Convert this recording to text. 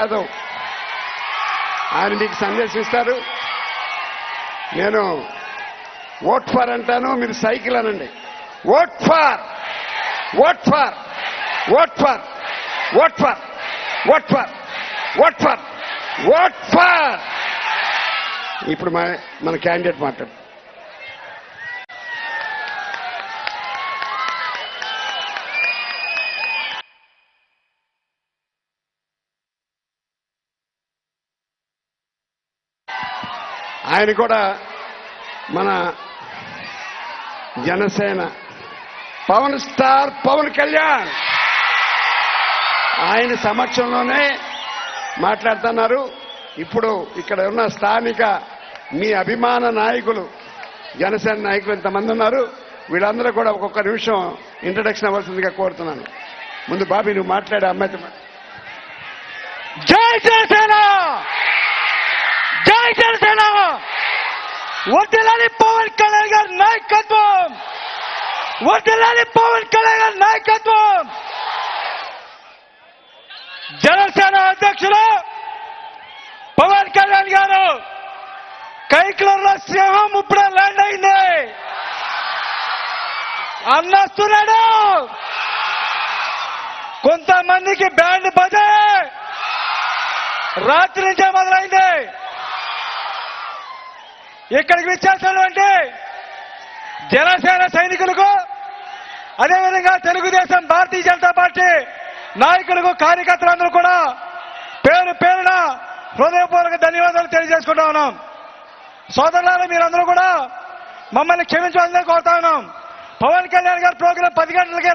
యాదవ్ ఆయన మీకు సందేశిస్తారు. నేను ఓట్ ఫర్ అంటాను, మీరు సైకిల్ అనండి. Vote for, vote for, vote for, vote for, vote for, vote for, vote for. ఇప్పుడు మన క్యాండిడేట్ మాట్లాడు. ఆయన కూడా మన జనసేన పవన్ స్టార్ పవన్ కళ్యాణ్ ఆయన సమక్షంలోనే మాట్లాడుతున్నారు. ఇప్పుడు ఇక్కడ ఉన్న స్థానిక మీ అభిమాన నాయకులు, జనసేన నాయకులు ఇంతమంది ఉన్నారు. వీళ్ళందరూ కూడా ఒక్కొక్క నిమిషం ఇంట్రడక్షన్ అవ్వాల్సిందిగా కోరుతున్నాను. ముందు బాబీ నువ్వు మాట్లాడే అమ్మాయితో. జై జనసేన, జై జనసేన, వర్ధిల్లాలి పవన్ కళ్యాణ్ గారి నాయకత్వం, వర్ధిల్లాలి పవన్ కళ్యాణ్ గారి నాయకత్వం. జనసేన అధ్యక్షులు పవన్ కళ్యాణ్ గారు కైకలూరులో సింహం ఇప్పుడే ల్యాండ్ అయింది అన్నస్తున్నాడు. కొంతమందికి బ్యాండ్ బజే రాత్రి నుంచే మొదలైంది. ఇక్కడికి విచ్చేసినటువంటి జనసేన సైనికులకు, అదేవిధంగా తెలుగుదేశం భారతీయ జనతా పార్టీ నాయకులకు, కార్యకర్తలందరూ కూడా పేరు పేరున హృదయపూర్వక ధన్యవాదాలు తెలియజేసుకుంటా ఉన్నాం. సోదరులారా, మీరందరూ కూడా మమ్మల్ని క్షమించాలని కోరుతా ఉన్నాం. పవన్ కళ్యాణ్ గారి ప్రోగ్రాం 10 గంటలకే